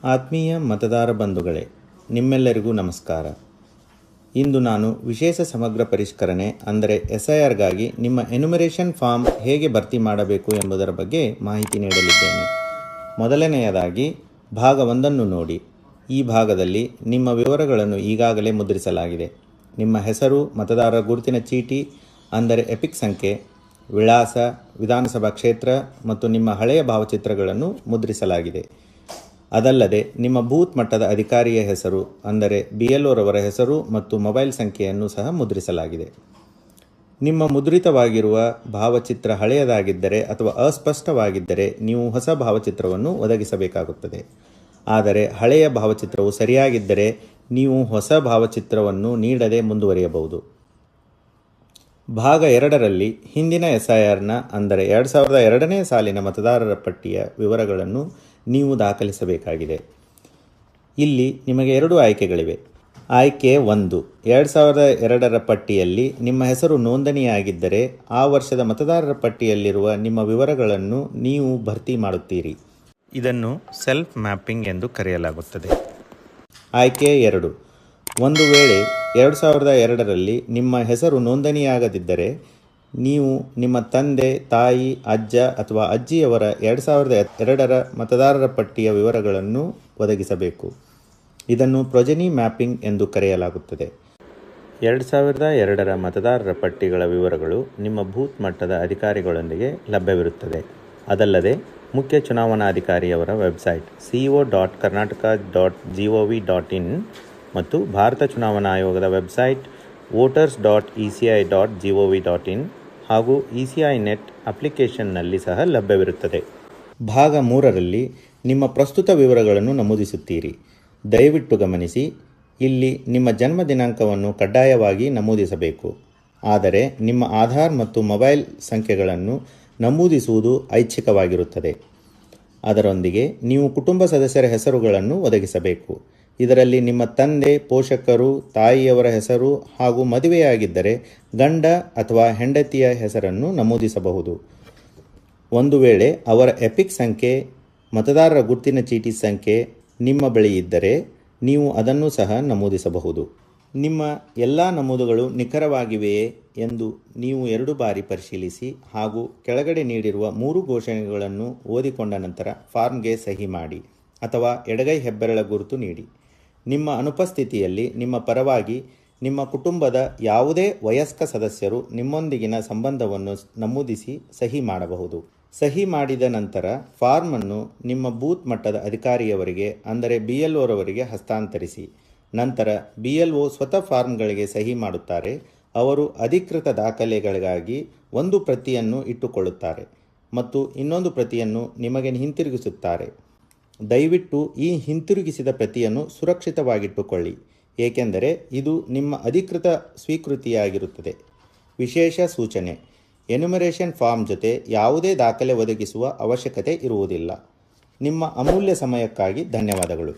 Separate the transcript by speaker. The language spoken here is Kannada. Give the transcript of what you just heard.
Speaker 1: ಆತ್ಮೀಯ ಮತದಾರ ಬಂಧುಗಳೇ, ನಿಮ್ಮೆಲ್ಲರಿಗೂ ನಮಸ್ಕಾರ. ಇಂದು ನಾನು ವಿಶೇಷ ಸಮಗ್ರ ಪರಿಷ್ಕರಣೆ ಅಂದರೆ SIRಗಾಗಿ ನಿಮ್ಮ ಎನ್ಯುಮರೇಷನ್ ಫಾರ್ಮ್ ಹೇಗೆ ಭರ್ತಿ ಮಾಡಬೇಕು ಎಂಬುದರ ಬಗ್ಗೆ ಮಾಹಿತಿ ನೀಡಲಿದ್ದೇನೆ. ಮೊದಲನೆಯದಾಗಿ ಭಾಗ 1 ನೋಡಿ. ಈ ಭಾಗದಲ್ಲಿ ನಿಮ್ಮ ವಿವರಗಳನ್ನು ಈಗಾಗಲೇ ಮುದ್ರಿಸಲಾಗಿದೆ. ನಿಮ್ಮ ಹೆಸರು, ಮತದಾರರ ಗುರುತಿನ ಚೀಟಿ ಅಂದರೆ ಎಪಿಕ್ ಸಂಖ್ಯೆ, ವಿಳಾಸ, ವಿಧಾನಸಭಾ ಕ್ಷೇತ್ರ ಮತ್ತು ನಿಮ್ಮ ಹಳೆಯ ಭಾವಚಿತ್ರಗಳನ್ನು ಮುದ್ರಿಸಲಾಗಿದೆ. ಅದಲ್ಲದೆ ನಿಮ್ಮ ಬೂತ್ ಮಟ್ಟದ ಅಧಿಕಾರಿಯ ಹೆಸರು ಅಂದರೆ BLO ರವರ ಹೆಸರು ಮತ್ತು ಮೊಬೈಲ್ ಸಂಖ್ಯೆಯನ್ನು ಸಹ ಮುದ್ರಿಸಲಾಗಿದೆ. ನಿಮ್ಮ ಮುದ್ರಿತವಾಗಿರುವ ಭಾವಚಿತ್ರ ಹಳೆಯದಾಗಿದ್ದರೆ ಅಥವಾ ಅಸ್ಪಷ್ಟವಾಗಿದ್ದರೆ ನೀವು ಹೊಸ ಭಾವಚಿತ್ರವನ್ನು ಒದಗಿಸಬೇಕಾಗುತ್ತದೆ. ಆದರೆ ಹಳೆಯ ಭಾವಚಿತ್ರವು ಸರಿಯಾಗಿದ್ದರೆ ನೀವು ಹೊಸ ಭಾವಚಿತ್ರವನ್ನು ನೀಡದೆ ಮುಂದುವರಿಯಬಹುದು. ಭಾಗ 2ರಲ್ಲಿ ಹಿಂದಿನ SIRನ ಅಂದರೆ 2002ನೇ ಸಾಲಿನ ಮತದಾರರ ಪಟ್ಟಿಯ ವಿವರಗಳನ್ನು ನೀವು ದಾಖಲಿಸಬೇಕಾಗಿದೆ. ಇಲ್ಲಿ ನಿಮಗೆ 2 ಆಯ್ಕೆಗಳಿವೆ. ಆಯ್ಕೆ 1, 2002ರ ಪಟ್ಟಿಯಲ್ಲಿ ನಿಮ್ಮ ಹೆಸರು ನೋಂದಣಿಯಾಗಿದ್ದರೆ ಆ ವರ್ಷದ ಮತದಾರರ ಪಟ್ಟಿಯಲ್ಲಿರುವ ನಿಮ್ಮ ವಿವರಗಳನ್ನು ನೀವು ಭರ್ತಿ ಮಾಡುತ್ತೀರಿ. ಇದನ್ನು ಸೆಲ್ಫ್ ಮ್ಯಾಪಿಂಗ್ ಎಂದು ಕರೆಯಲಾಗುತ್ತದೆ. ಆಯ್ಕೆ 2, ಒಂದು ವೇಳೆ 2002ರಲ್ಲಿ ನಿಮ್ಮ ಹೆಸರು ನೋಂದಣಿಯಾಗದಿದ್ದರೆ ನೀವು ನಿಮ್ಮ ತಂದೆ, ತಾಯಿ, ಅಜ್ಜ ಅಥವಾ ಅಜ್ಜಿಯವರ 2002ರ ಮತದಾರರ ಪಟ್ಟಿಯ ವಿವರಗಳನ್ನು ಒದಗಿಸಬೇಕು. ಇದನ್ನು ಪ್ರೊಜೆನಿ ಮ್ಯಾಪಿಂಗ್ ಎಂದು ಕರೆಯಲಾಗುತ್ತದೆ. 2002ರ ಮತದಾರರ ಪಟ್ಟಿಗಳ ವಿವರಗಳು ನಿಮ್ಮ ಬೂತ್ ಮಟ್ಟದ ಅಧಿಕಾರಿಗಳೊಂದಿಗೆ ಲಭ್ಯವಿರುತ್ತದೆ. ಅದಲ್ಲದೆ ಮುಖ್ಯ ಚುನಾವಣಾಧಿಕಾರಿಯವರ ವೆಬ್ಸೈಟ್ co.karnataka.gov.in ಮತ್ತು ಭಾರತ ಚುನಾವಣಾ ಆಯೋಗದ ವೆಬ್ಸೈಟ್ voters.eci.gov.in ಹಾಗೂ ECI ನೆಟ್ ಅಪ್ಲಿಕೇಶನ್ನಲ್ಲಿ ಸಹ ಲಭ್ಯವಿರುತ್ತದೆ. ಭಾಗ 3ರಲ್ಲಿ ನಿಮ್ಮ ಪ್ರಸ್ತುತ ವಿವರಗಳನ್ನು ನಮೂದಿಸುತ್ತೀರಿ. ದಯವಿಟ್ಟು ಗಮನಿಸಿ, ಇಲ್ಲಿ ನಿಮ್ಮ ಜನ್ಮ ದಿನಾಂಕವನ್ನು ಕಡ್ಡಾಯವಾಗಿ ನಮೂದಿಸಬೇಕು. ಆದರೆ ನಿಮ್ಮ ಆಧಾರ್ ಮತ್ತು ಮೊಬೈಲ್ ಸಂಖ್ಯೆಗಳನ್ನು ನಮೂದಿಸುವುದು ಐಚ್ಛಿಕವಾಗಿರುತ್ತದೆ. ಅದರೊಂದಿಗೆ ನೀವು ಕುಟುಂಬ ಸದಸ್ಯರ ಹೆಸರುಗಳನ್ನು ಒದಗಿಸಬೇಕು. ಇದರಲ್ಲಿ ನಿಮ್ಮ ತಂದೆ, ಪೋಷಕರು, ತಾಯಿಯವರ ಹೆಸರು ಹಾಗೂ ಮದುವೆಯಾಗಿದ್ದರೆ ಗಂಡ ಅಥವಾ ಹೆಂಡತಿಯ ಹೆಸರನ್ನು ನಮೂದಿಸಬಹುದು. ಒಂದು ವೇಳೆ ಅವರ ಎಪಿಕ್ ಸಂಖ್ಯೆ, ಮತದಾರರ ಗುರುತಿನ ಚೀಟಿ ಸಂಖ್ಯೆ ನಿಮ್ಮ ಬಳಿ ಇದ್ದರೆ ನೀವು ಅದನ್ನು ಸಹ ನಮೂದಿಸಬಹುದು. ನಿಮ್ಮ ಎಲ್ಲ ನಮೂದುಗಳು ನಿಖರವಾಗಿವೆಯೇ ಎಂದು ನೀವು 2 ಬಾರಿ ಪರಿಶೀಲಿಸಿ ಹಾಗೂ ಕೆಳಗಡೆ ನೀಡಿರುವ 3 ಘೋಷಣೆಗಳನ್ನು ಓದಿಕೊಂಡ ನಂತರ ಫಾರ್ಮ್ಗೆ ಸಹಿ ಮಾಡಿ ಅಥವಾ ಎಡಗೈ ಹೆಬ್ಬೆರಳ ಗುರುತು ನೀಡಿ. ನಿಮ್ಮ ಅನುಪಸ್ಥಿತಿಯಲ್ಲಿ ನಿಮ್ಮ ಪರವಾಗಿ ನಿಮ್ಮ ಕುಟುಂಬದ ಯಾವುದೇ ವಯಸ್ಕ ಸದಸ್ಯರು ನಿಮ್ಮೊಂದಿಗಿನ ಸಂಬಂಧವನ್ನು ನಮೂದಿಸಿ ಸಹಿ ಮಾಡಬಹುದು. ಸಹಿ ಮಾಡಿದ ನಂತರ ಫಾರ್ಮನ್ನು ನಿಮ್ಮ ಬೂತ್ ಮಟ್ಟದ ಅಧಿಕಾರಿಯವರಿಗೆ ಅಂದರೆ BLO ರವರಿಗೆ ಹಸ್ತಾಂತರಿಸಿ. ನಂತರ BLO ಸ್ವತಃ ಫಾರ್ಮ್ಗಳಿಗೆ ಸಹಿ ಮಾಡುತ್ತಾರೆ. ಅವರು ಅಧಿಕೃತ ದಾಖಲೆಗಳಿಗಾಗಿ ಒಂದು ಪ್ರತಿಯನ್ನು ಇಟ್ಟುಕೊಳ್ಳುತ್ತಾರೆ ಮತ್ತು ಇನ್ನೊಂದು ಪ್ರತಿಯನ್ನು ನಿಮಗೆ ಹಿಂತಿರುಗಿಸುತ್ತಾರೆ. ದಯವಿಟ್ಟು ಈ ಹಿಂತಿರುಗಿಸಿದ ಪ್ರತಿಯನ್ನು ಸುರಕ್ಷಿತವಾಗಿಟ್ಟುಕೊಳ್ಳಿ, ಏಕೆಂದರೆ ಇದು ನಿಮ್ಮ ಅಧಿಕೃತ ಸ್ವೀಕೃತಿಯಾಗಿರುತ್ತದೆ. ವಿಶೇಷ ಸೂಚನೆ: ಎನ್ಯುಮರೇಷನ್ ಫಾರ್ಮ್ ಜೊತೆ ಯಾವುದೇ ದಾಖಲೆ ಒದಗಿಸುವ ಅವಶ್ಯಕತೆ ಇರುವುದಿಲ್ಲ. ನಿಮ್ಮ ಅಮೂಲ್ಯ ಸಮಯಕ್ಕಾಗಿ ಧನ್ಯವಾದಗಳು.